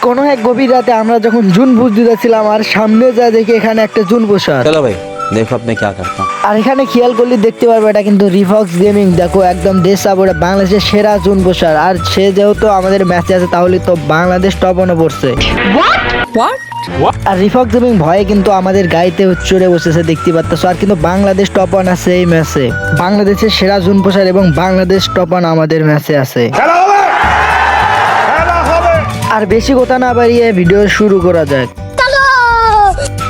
কোনো এক গভীর রাতে আমরা যখন জুন বুঝ দিতেছিলাম আর সামনে যা দেখি এখানে একটা জুন বসার। चलो भाई देखो अब मैं क्या करता हूँ। আর এখানে খেয়াল করলে দেখতে পারবে এটা কিন্তু রিফক্স গেমিং, দেখো একদম দেশ সাপোর্টে বাংলাদেশের সেরা জুন বসার। আর সে যেহেতু আমাদের ম্যাচে আছে তাহলে তো বাংলাদেশ টপ ওয়ানে পড়ছে। আর রিফক্স গেমিং ভয়ে কিন্তু আমাদের গাড়িতে চড়ে বসেছে দেখতে পাচ্ছ। আর কিন্তু বাংলাদেশ টপ ওয়ান আছে এই ম্যাচে, বাংলাদেশের সেরা জুন পোষার এবং বাংলাদেশ টপ ওয়ান আমাদের ম্যাচে আছে। আর বেশি কথা না বাড়িয়ে ভিডিও শুরু করা যাক।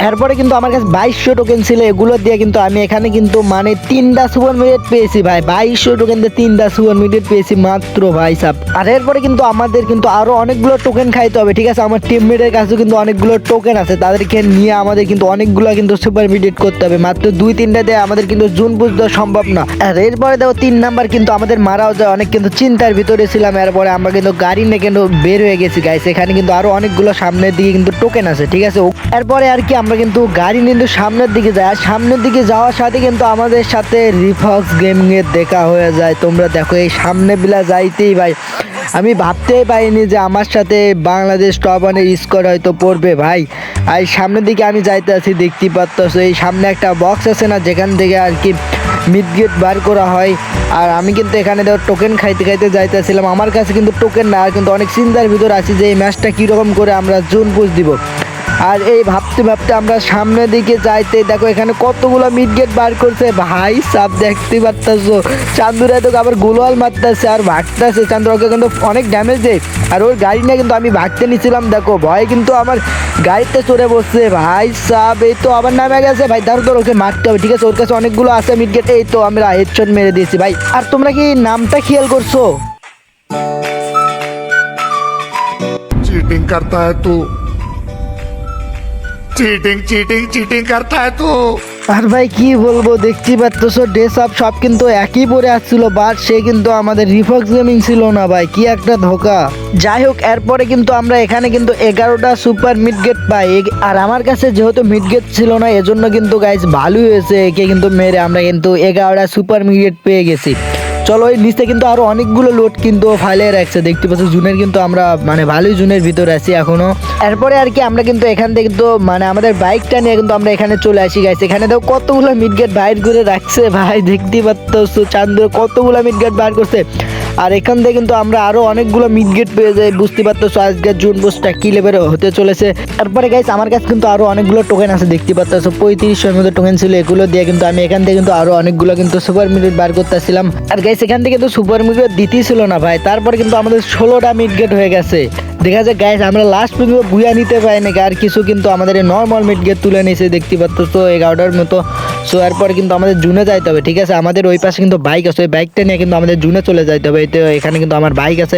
এরপরে কিন্তু আমার কাছে 2200 টোকেন ছিল, এগুলো দিয়ে কিন্তু আমি এখানে কিন্তু মানে 3টা সুপার মিনিট পেয়েছি ভাই। 2200 টোকেন দিয়ে 3টা সুপার মিনিট পেয়েছি মাত্র ভাই সাব। আর এরপরে কিন্তু আমাদের কিন্তু আরো অনেকগুলো টোকেন খাইতে হবে, ঠিক আছে। আমার টিমমেটের কাছে কিন্তু অনেকগুলো টোকেন আছে, তাদেরকে নিয়ে আমাদের কিন্তু অনেকগুলো কিন্তু সুপার মিনিট করতে হবে। মাত্র 2-3টা দিয়ে আমাদের কিন্তু জুন বুঝ দেওয়া সম্ভব না। আর এরপরে দেখো 3 নাম্বার কিন্তু আমাদের মারাও যায়, অনেক কিন্তু চিন্তার ভিতরে ছিলাম। এরপরে আমরা কিন্তু গাড়ি নিয়ে কিন্তু বের হয়ে গেছি গাইস। এখানে কিন্তু আরো অনেকগুলো সামনের দিকে কিন্তু টোকেন আছে, ঠিক আছে। এরপরে আর কি আমরা কিন্তু গাড়ি কিন্তু সামনের দিকে যাই। সামনের দিকে যাওয়ার সাথে কিন্তু আমাদের সাথে রিফক্স গেমিং এর দেখা হয়ে যায়। তোমরা দেখো এই সামনে বিলা যাইতেই ভাই আমি ভাবতেই পারিনি যে আমার সাথে বাংলাদেশ টপ ওয়ানের স্কোর হয়তো পড়বে ভাই। আর সামনের দিকে আমি যাইতে আছি, দেখতে পাচ্ছ এই সামনে একটা বক্স আছে না, যেখান থেকে আর কি মিড গেট বার করা হয়। আর আমি কিন্তু এখানে দেখো টোকেন খাইতে খাইতে যাইতেছিলাম, আমার কাছে কিন্তু টোকেন না। আর কিন্তু অনেক চিন্তার ভিতর আছি যে এই ম্যাচটা কীরকম করে আমরা জুন পুশ দিব। আর এই ভাবতে ভাবতে আমরা সামনের দিকে যাইতে দেখো এখানে কতগুলো মিড গেট বার করছে ভাই সাব, দেখতে পারতেছো। চান্দুরা তো আবার গোলওয়াল মারতেছে আর ভাগতেছে, চান্দুরাকে কিন্তু অনেক ড্যামেজ দেয়। আর ওর গাড়ি নিয়ে কিন্তু আমি ভাগতে নিছিলাম, দেখো ভয় কিন্তু আমার গাড়িতে চড়ে বসছে ভাই সাব। এই তো আবার নামে গেছে ভাই, ধরো ওকে মারতে হবে, ঠিক আছে। ওর কাছে অনেকগুলো আছে মিড গেট, এই তো আমরা হেডশট মেরে দিয়েছি ভাই। আর তোমরা কি নামটা খেয়াল করছো? चीटिंग करता है तू, चीटिंग चीटिंग चीटिंग करता है तू। আর ভাই কি বলবো, দেখতেই পাচ্ছ ড্রেস আপ সব কিন্তু একই পরে আসছিল, বাট সে কিন্তু আমাদের রিফক্স গেমিং ছিল না ভাই, কি একটা ধোকা। যাই হোক এরপরে কিন্তু আমরা এখানে কিন্তু 11টা সুপার মিড গেট পাই। আর আমার কাছে যেহেতু মিড গেট ছিল না এজন্য কিন্তু গাইস ভালোই হয়েছে, একে কিন্তু মেরে আমরা কিন্তু 11টা সুপার মিড গেট পেয়ে গেছি। চলো এই নিচে কিন্তু আরো অনেকগুলো লোড কিন্তু ফাইলে রাখছে, দেখতে পাচ্ছ জুনের কিন্তু আমরা মানে ভালোই জুনের ভিতরে আছি এখনো। এরপরে আর কি আমরা কিন্তু এখান থেকে কিন্তু মানে আমাদের বাইকটা নিয়ে কিন্তু আমরা এখানে চলে আসি গাইস। এখানে দেখো কতগুলো মিডগেট বাইর করে রাখছে ভাই, দেখতে পাচ্ছ চান্দুর কতগুলো মিডগেট বাইর করছে। আর এখান থেকে কিন্তু আমরা আরো অনেকগুলো মিডগেট পেয়ে যাই, বুঝতে পারতো আজকের জুন বুস্টটা কি লেভেলে হতে চলেছে। তারপরে গাইস আমার কাছে কিন্তু আরো অনেকগুলো টোকেন আছে, দেখতে পাচ্ছ 3500 মতো টোকেন ছিল। এগুলো দিয়ে কিন্তু আমি এখান থেকে কিন্তু আরো অনেকগুলো কিন্তু সুপার মিডগেট বার করতেছিলাম। আর গাইস এখান থেকে তো সুপার মিডগেট দিতেই ছিল না ভাই, তারপরে কিন্তু আমাদের 16টা মিডগেট হয়ে গেছে। দেখা যায় গাইস আমরা লাস্ট পর্যন্ত বুয়া নিতে পারি নাকি, আর কিছু কিন্তু আমাদের নর্মাল মিডগেট তুলে নিয়েছে, দেখতে পাচ্ছ তো 11টার মতো। সো এরপরে কিন্তু আমাদের জুনে যাইতে হবে, ঠিক আছে। আমাদের ওই পাশে কিন্তু বাইক আছে, ওই বাইকটা নিয়ে কিন্তু আমাদের জুনে চলে যাইতে হবে। তো এখানে কিন্তু আমার বাইক আছে।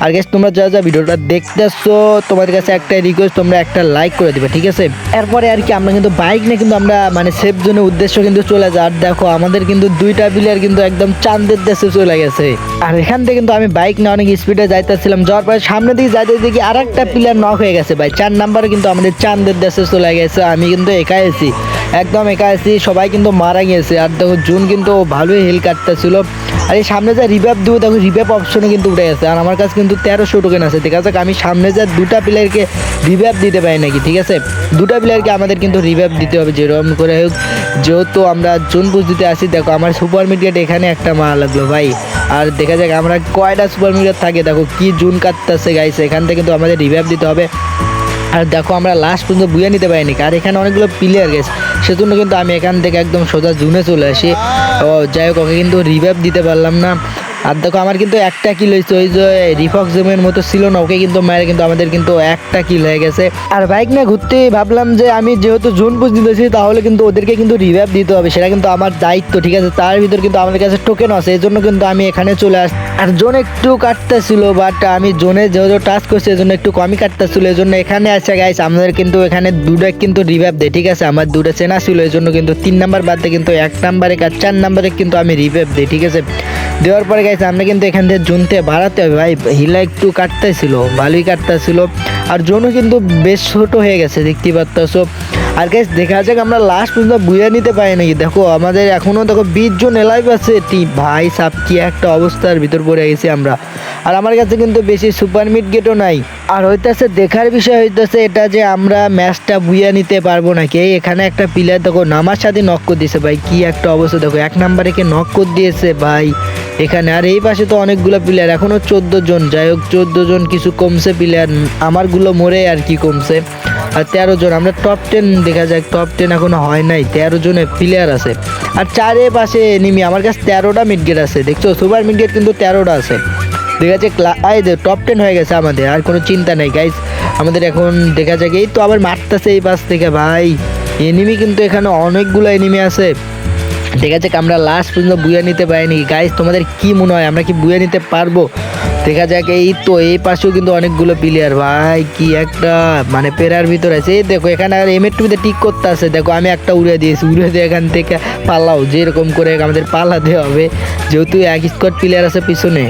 আর গাইস তোমরা যা যা ভিডিওটা দেখতেছো তোমাদের কাছে একটাই রিকোয়েস্ট, তোমরা একটা লাইক করে দিবে, ঠিক আছে। এরপরে আর কি আমরা কিন্তু বাইক নিয়ে কিন্তু আমরা মানে সেফ জোনের উদ্দেশ্য কিন্তু চলে যাই। আর দেখো আমাদের কিন্তু 2টা প্লেয়ার কিন্তু একদম চাঁদের দেশে চলে গেছে। আর এখান থেকে কিন্তু আমি বাইক নিয়ে অনেক স্পিডে যাইতেছিলাম, যাওয়ার পরে সামনে দিকে যাইতে দেখি আর একটা প্লেয়ার নক হয়ে গেছে ভাই। 4 নাম্বারে কিন্তু আমাদের চাঁদের দেশে চলে গেছে, আমি কিন্তু একাই আছি, একদম একা আছি, সবাই কিন্তু মারা গেছে। আর দেখো জুন কিন্তু ভালোই হেল কাটতেছিল। আর এই সামনে যা রিভাইভ দেবো দেখো রিভাইভ অপশনে কিন্তু উঠে গেছে। আর আমার কাছে কিন্তু 1300 টোকেন আছে, ঠিক আছে। আমি সামনে যা 2টা প্লেয়ারকে রিভাইভ দিতে পারি নাকি, ঠিক আছে। 2টা প্লেয়ারকে আমাদের কিন্তু রিভাইভ দিতে হবে যেরকম করে হোক, যেহেতু আমরা জুন বুঝ দিতে আসি। দেখো আমার সুপার মিডিয়েট এখানে একটা মারা লাগলো ভাই। আর দেখা যাক আমরা কয়টা সুপার মিডিয়েট থাকে, দেখো কি জুন কাটতেছে গাইছে। এখান থেকে কিন্তু আমাদের রিভাইভ দিতে হবে। আর দেখো আমরা লাস্ট পর্যন্ত বুঝে নিতে পারিনি, আর এখানে অনেকগুলো প্লেয়ার গেছে, সেজন্য কিন্তু আমি এখান থেকে একদম সোজা জুনে চলে আসি। ও যাই হোক ওকে কিন্তু রিভাইভ দিতে পারলাম না। আর দেখো আমার কিন্তু একটা কিল হয়েছে, ওই যে রিফক্স গেমের মতো ছিল না, ওকে কিন্তু মায়ের কিন্তু আমাদের কিন্তু একটা কিল হয়ে গেছে। আর বাইক নিয়ে ঘুরতে ভাবলাম যে আমি যেহেতু জোন পুশ দিতেছি তাহলে কিন্তু ওদেরকে কিন্তু রিভাইভ দিতে হবে, সেটা কিন্তু আমার দায়িত্ব, ঠিক আছে। তার ভিতর কিন্তু আমাদের কাছে টোকেন আছে, এই জন্য কিন্তু আমি এখানে চলে আসি। আর জোন একটু কাটতেছিল, বাট আমি জোনে যেহেতু টাচ করছি এই জন্য একটু কমই কাটতেছিল, এই জন্য এখানে আসছে গাইস। আমাদের কিন্তু এখানে 2টা কিন্তু রিভাইভ দেয়, ঠিক আছে। আমার 2টা চেনা ছিল, এই জন্য কিন্তু 3 নাম্বার বাদ দিয়ে কিন্তু 1 নাম্বারে আর 4 নাম্বারে কিন্তু আমি রিভাইভ দিই, ঠিক আছে। দেওয়ার পরে গাইস আমরা কিন্তু এখান থেকে জোনতে বাড়াতে হবে ভাই, হিলা একটু কাটতেছিল, ভালোই কাটতেছিল। আর জোনও কিন্তু বেশ ছোট হয়ে গেছে, দেখতে পাচ্ছ। আর গাইস দেখা যাক আমরা লাস্ট পর্যন্ত বুয়া নিতে পারি নাকি। দেখো আমাদের এখনো দেখো 20 জন এলাইভ আছে। ভাই সাপ কি একটা অবস্থার ভিতর পড়ে গেছি আমরা। আর আমার কাছে কিন্তু বেশি সুপার মিড গেটও নাই। আর হইতেছে দেখার বিষয় হইতেছে এটা যে আমরা ম্যাচটা বুয়া নিতে পারবো নাকি। এই এখানে একটা প্লেয়ার দেখো নামার সাথে নক করে দিয়েছে ভাই, কি একটা অবস্থা দেখো, 1 নম্বরে কে নক করে দিয়েছে ভাই এখানে। আর এই পাশে তো অনেকগুলো প্লেয়ার, এখনো 14 জন, যাই হোক 14 জন কিছু কমছে প্লেয়ার, আমারগুলো মরে আর কি কমছে। আর 13 জন, আমরা টপ 10 দেখা যাক, টপ 10 এখনো হয় নাই, 13 জনের প্লেয়ার আছে। আর চারিপাশে এনিমি, আমার কাছে 13টা মিডগেট আছে, দেখছো সুপার মিডগেট কিন্তু 13টা আছে। দেখা যাক টপ 10 হয়ে গেছে আমাদের, আর কোনো চিন্তা নেই গাইস আমাদের এখন। দেখা যাক এই তো আবার মারতেছে এই পাশ থেকে ভাই, এনিমি কিন্তু এখানে অনেকগুলো এনিমি আছে। দেখা যাক আমরা লাস্ট পর্যন্ত বুয়া নিতে পারিনি গাইস, তোমাদের কি মনে হয় আমরা কি বুয়া নিতে পারবো? দেখা যাক এই তো এই পাশেও কিন্তু অনেকগুলো প্লেয়ার ভাই, কি একটা মানে পেরার ভিতর আছে। এই দেখো এখানে আর এমএ2 ঠিক করতে আছে, দেখো আমি একটা উড়ে দিয়েছি, উড়ে দিয়ে এখান থেকে পালাও, যেরকম করে আমাদের পালাতে হবে যেহেতু এক স্কোয়াড প্লেয়ার আছে পিছনে।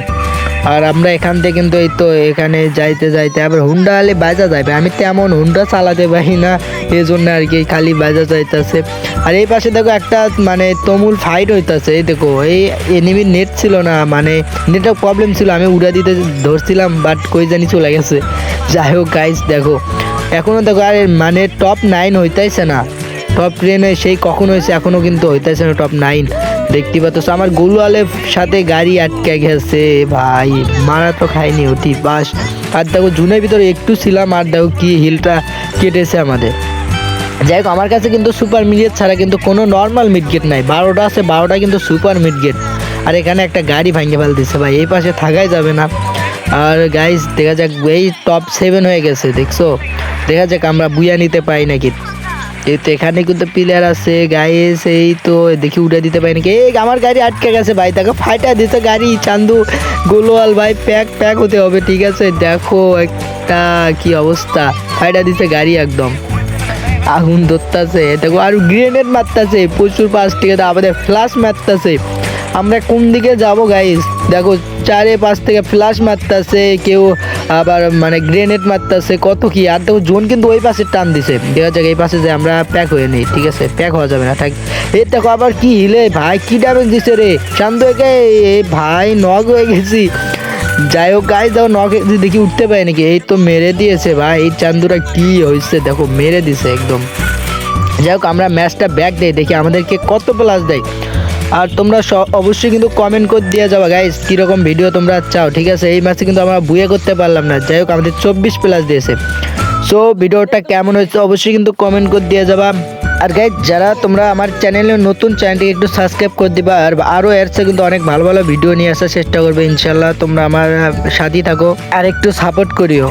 আর আমরা এখান থেকে কিন্তু এই তো এখানে যাইতে যাইতে আবার হুন্ডা আলে বাজা যাবে, আমি তেমন হুন্ডা চালাতে পারি না, এই জন্য আর কি খালি বাজা যাইতেছে। আর এই পাশে দেখো একটা মানে তুমুল ফাইট হইতাছে, এই দেখো এই এনিমির নেট ছিল না, মানে নেটের প্রবলেম ছিল, আমি উড়া দিতে ধরছিলাম বাট কই জানি চলে গেছে। যাই হোক গাইস দেখো এখনও দেখো আর মানে টপ 9 হইতাইছে না, টপ 10 সেই কখন হয়েছে এখনও কিন্তু হইতাইছে না টপ 9। দেখতে পাচ্ছ আমার গোলওয়ালের সাথে গাড়ি আটকে গেছে ভাই, মারা তো খাইনি অতি বাস। আর দেখো জুনের ভিতরে একটু ছিলাম, আর দেখো কি হিলটা কেটেছে আমাদের। যাই হোক আমার কাছে কিন্তু সুপার মিডগেট ছাড়া কিন্তু কোনো নর্মাল মিডগেট নাই, 12টা আছে, 12টা কিন্তু সুপার মিডগেট। আর এখানে একটা গাড়ি ভাঙে ফেলতেছে ভাই, এই পাশে থাকাই যাবে না। আর গাইস দেখা যাক এই টপ 7 হয়ে গেছে, দেখছো দেখা যাক আমরা বুয়া নিতে পাই নাকি। এই তো এখানে কিন্তু প্লেয়ার আছে গাইস, এই তো দেখি উঠে দিতে পারি নাকি। এই আমার গাড়ি আটকে গেছে ভাই, দেখো ফাইটা দিতে গাড়ি, চান্দু গোলওয়াল ভাই প্যাক হতে হবে, ঠিক আছে। দেখো একটা কি অবস্থা, ফাইটা দিতে গাড়ি একদম আগুন ধরতেছে, দেখো আর গ্রেনেড মারতেছে প্রচুর পাশ থেকে, আমাদের ফ্লাশ মারতেছে। আমরা কোন দিকে যাব গাইস, দেখো 4-5 থেকে ফ্লাশ মারতেছে কেউ, আবার মানে গ্রেনেড মারতেছে কত কি। আর দেখো জোন কিন্তু ওই পাশে টান দিছে, দেখা যাক এই পাশে যে আমরা প্যাক হয়ে নেই, ঠিক আছে প্যাক হওয়া যাবে না থাক। এই দেখো আবার কি হিলে ভাই, কি ড্যামেজ দিছে রে চান্দু একে, ভাই নক হয়ে গেছি। যাই হোক গাইস দেখো নক দেখি উঠতে পারে নাকি, এই তো মেরে দিয়েছে ভাই, এই চান্দুরা কি হয়েছে দেখো মেরে দিছে একদম। যাই হোক আমরা ম্যাচটা ব্যাক দেই, দেখি আমাদেরকে কত প্লাস দেয়। আর তোমরা অবশ্যই কিন্তু কমেন্ট করে দিয়ে যাবা গাইস কীরকম ভিডিও তোমরা চাও, ঠিক আছে। এই ম্যাচে কিন্তু আমরা বুয়ে করতে পারলাম না, যাই হোক আমাদের 24 প্লাস দিয়েছে। সো ভিডিওটা কেমন হয়েছে অবশ্যই কিন্তু কমেন্ট করে দিয়ে যাবা। আর গাইস যারা তোমরা আমার চ্যানেলে নতুন, চ্যানেলটিকে একটু সাবস্ক্রাইব করে দিবা, আর আরও এর চেয়ে কিন্তু অনেক ভালো ভালো ভিডিও নিয়ে আসার চেষ্টা করবে ইনশাল্লাহ। তোমরা আমার সাথেই থাকো আর একটু সাপোর্ট করিও।